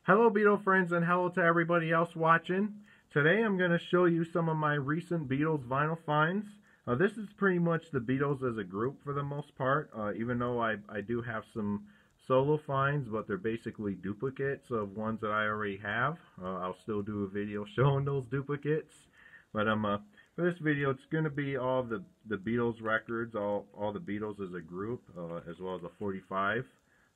Hello Beatle friends and hello to everybody else watching. Today I'm going to show you some of my recent Beatles vinyl finds. This is pretty much the Beatles as a group for the most part, even though I do have some solo finds, but they're basically duplicates of ones that I already have. I'll still do a video showing those duplicates, but for this video it's going to be all the Beatles records, all the Beatles as a group, as well as a 45.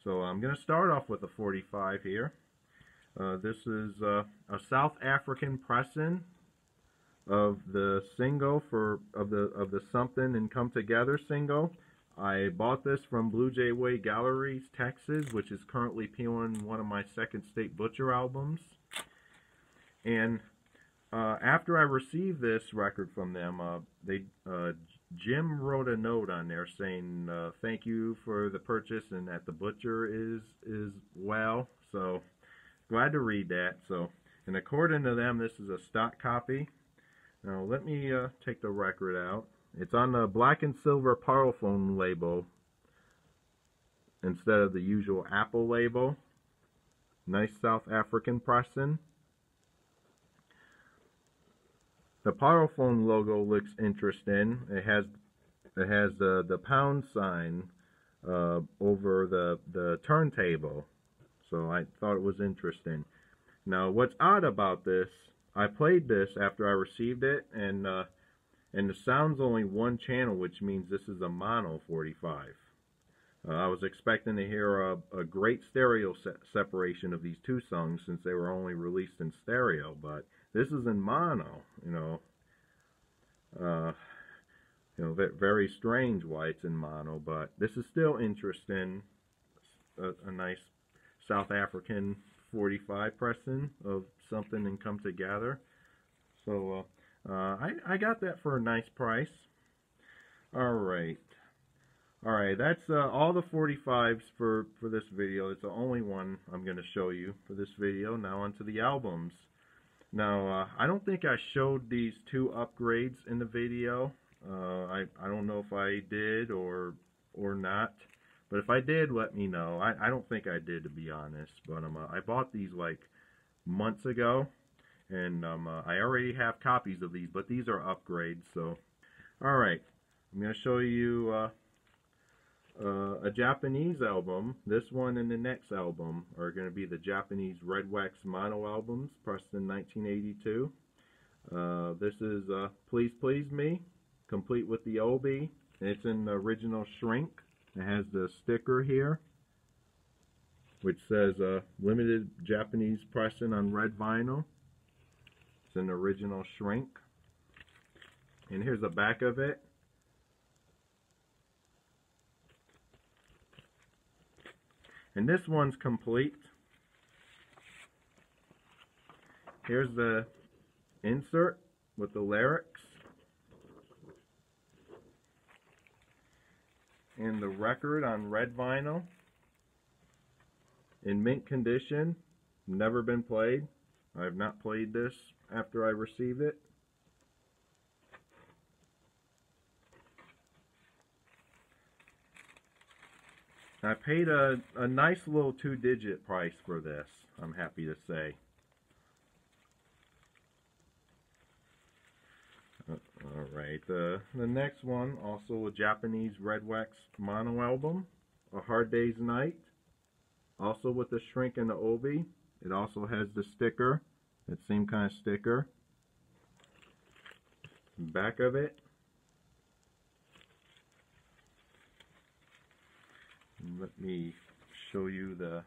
So I'm going to start off with a 45 here. This is a South African pressing of the single of the Something and Come Together single. I bought this from Blue Jay Way Galleries, Texas, which is currently peeling one of my Second State Butcher albums. And after I received this record from them, Jim wrote a note on there saying thank you for the purchase and that the Butcher is well. So glad to read that. So, and according to them, this is a stock copy. Now, let me take the record out. It's on the black and silver Parlophone label instead of the usual Apple label. Nice South African pressing. The Parlophone logo looks interesting. It has the pound sign over the turntable. So I thought it was interesting. Now, what's odd about this, I played this after I received it, and the sound's only one channel, which means this is a mono 45. I was expecting to hear a great stereo separation of these two songs since they were only released in stereo, but this is in mono. Very strange why it's in mono, but this is still interesting. A nice South African 45 pressing of Something and Come Together. So I got that for a nice price. Alright, that's all the 45s for this video. It's the only one I'm going to show you for this video. Now onto the albums. Now I don't think I showed these two upgrades in the video. I don't know if I did or not. But if I did, let me know. I don't think I did, to be honest. But I bought these like months ago, and I already have copies of these, but these are upgrades. So, all right, I'm going to show you a Japanese album. This one and the next album are going to be the Japanese Red Wax mono albums, pressed in 1982. This is Please Please Me, complete with the obi. It's in the original shrink. It has the sticker here, which says limited Japanese pressing on red vinyl. It's an original shrink. And here's the back of it. And this one's complete. Here's the insert with the lyrics. And the record on red vinyl in mint condition, never been played. I have not played this after I received it. I paid a nice little 2-digit price for this, I'm happy to say. Alright, the next one, also a Japanese Red Wax mono album, A Hard Day's Night, also with the shrink and the obi. It also has the sticker, that same kind of sticker. Back of it. And let me show you the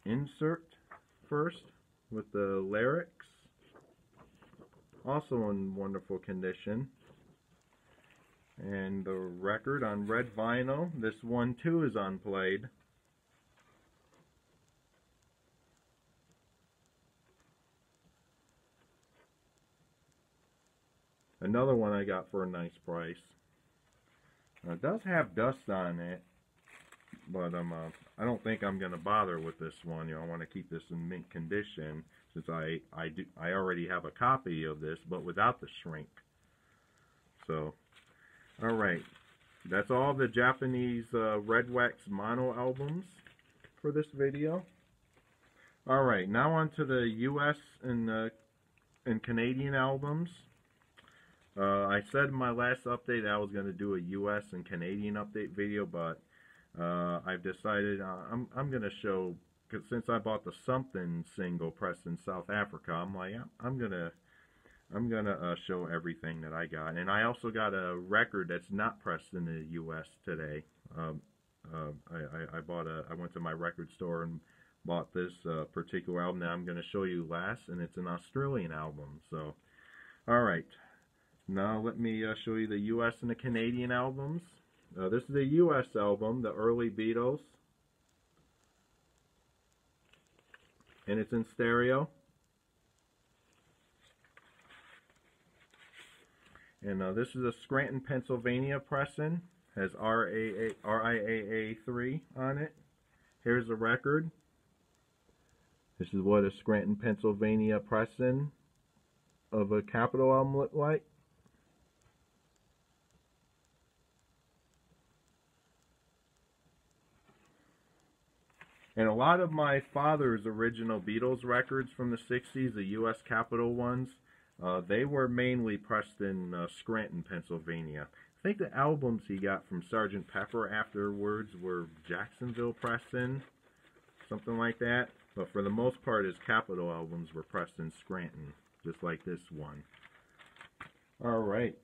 insert first with the lyrics. Also in wonderful condition. And the record on red vinyl. This one too is unplayed. Another one I got for a nice price. Now, it does have dust on it, but I don't think I'm gonna bother with this one. I want to keep this in mint condition since I already have a copy of this, but without the shrink. So, all right, that's all the Japanese Red Wax mono albums for this video. All right, now on to the U.S. and Canadian albums. I said in my last update I was going to do a U.S. and Canadian update video, but I've decided I'm going to show, because since I bought the Something single pressed in South Africa, I'm like, I'm gonna show everything that I got. And I also got a record that's not pressed in the U.S. today. I went to my record store and bought this particular album that I'm going to show you last, and it's an Australian album. So, all right. Now let me show you the U.S. and the Canadian albums. This is the U.S. album, the early Beatles. And it's in stereo. And this is a Scranton, Pennsylvania pressing. Has RIAA 3 on it. Here's the record. This is what a Scranton, Pennsylvania pressing of a Capitol album looked like. And a lot of my father's original Beatles records from the 60s, the U.S. Capitol ones, they were mainly pressed in Scranton, Pennsylvania. I think the albums he got from Sgt. Pepper afterwards were Jacksonville pressing, something like that. But for the most part, his Capitol albums were pressed in Scranton, just like this one. All right.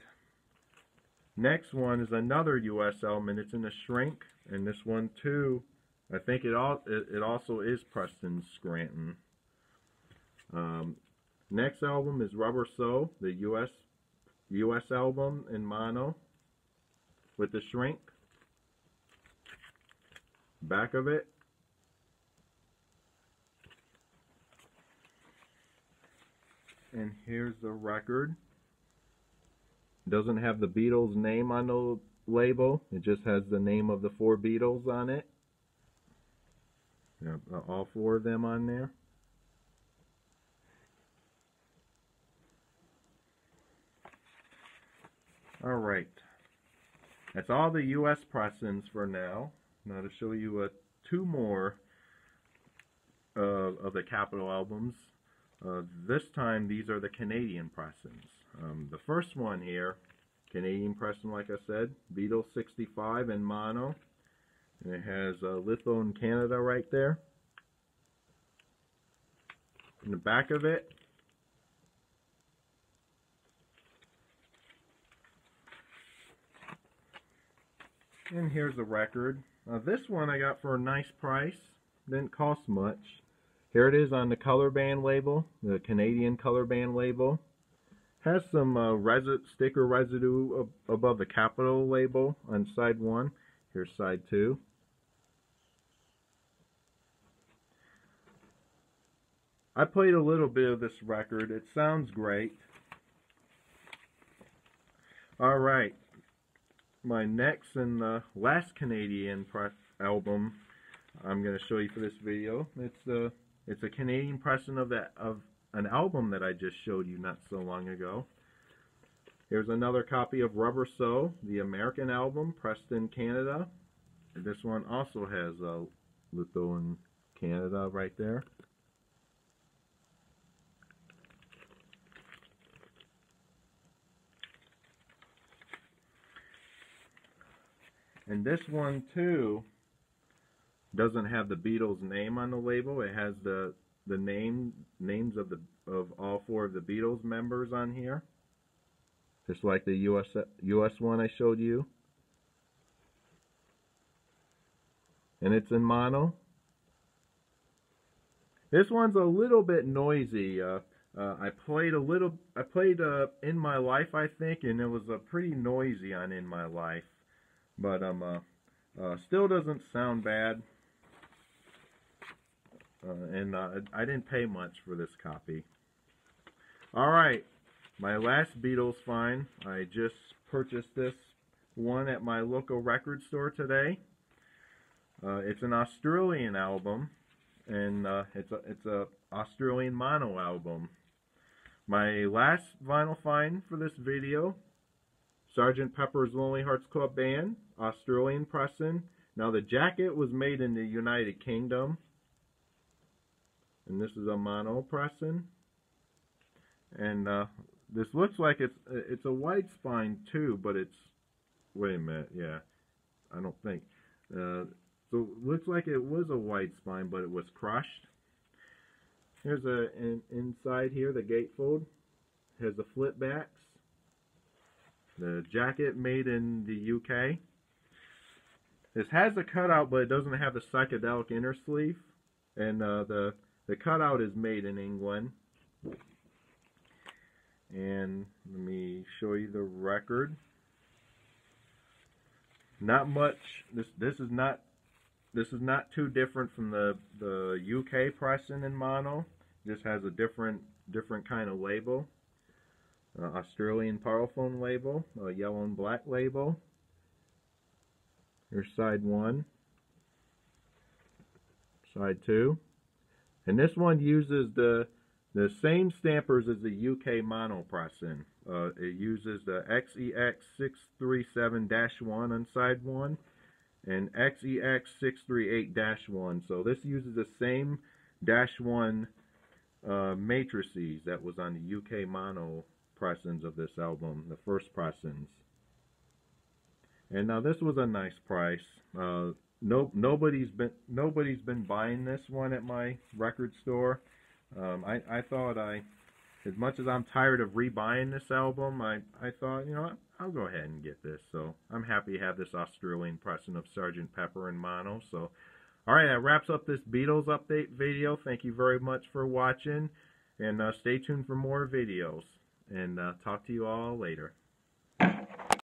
Next one is another U.S. album, and it's in a shrink. And this one, too, I think it also is pressed in Scranton. Next album is Rubber Soul, the U.S. album in mono with the shrink. Back of it. And here's the record. Doesn't have the Beatles name on the label. It just has the name of the 4 Beatles on it. Yeah, all 4 of them on there. All right. That's all the U.S. pressings for now. Now to show you 2 more of the Capitol albums. This time these are the Canadian pressings. The first one here, Canadian pressing, like I said, Beatles 65 in mono. And it has Litho in Canada right there. In the back of it, and here's the record. This one I got for a nice price. Didn't cost much. Here it is on the color band label, the Canadian color band label. Has some sticker residue above the Capitol label on side 1. Here's side 2. I played a little bit of this record. It sounds great. Alright. My next and last Canadian album I'm going to show you for this video. It's a Canadian pressing of an album that I just showed you not so long ago. Here's another copy of Rubber Soul, the American album, pressed in Canada. This one also has Litho in Canada right there. And this one too doesn't have the Beatles name on the label. It has the names of all 4 of the Beatles members on here, just like the US one I showed you. And it's in mono. This one's a little bit noisy. I played In My Life, I think, and it was pretty noisy on In My Life. But still doesn't sound bad. And I didn't pay much for this copy. Alright, my last Beatles find. I just purchased this one at my local record store today. It's an Australian album, and it's a Australian mono album. My last vinyl find for this video, Sgt. Pepper's Lonely Hearts Club Band, Australian pressing. Now the jacket was made in the United Kingdom. and this is a mono pressing. And this looks like it's a wide spine too, but it's, wait a minute, yeah, I don't think. So it looks like it was a wide spine, but it was crushed. Here's inside here, the gatefold has the flip backs. The jacket made in the UK. This has a cutout, but it doesn't have the psychedelic inner sleeve. And the cutout is made in England. And let me show you the record. Not much. This is not too different from the UK pressing in mono. Just has a different kind of label. Australian Parlophone label, a yellow and black label. Here's side 1, side 2, and this one uses the same stampers as the UK mono pressing. It uses the XEX637-1 on side 1 and XEX638-1. So this uses the same -1 matrices that was on the UK mono pressings of this album, the first pressings. And now this was a nice price. Nobody's been buying this one at my record store. I thought as much as I'm tired of rebuying this album, I thought, you know what, I'll go ahead and get this. So I'm happy to have this Australian pressing of Sgt. Pepper in mono. So, alright, that wraps up this Beatles update video. Thank you very much for watching, and stay tuned for more videos. And talk to you all later.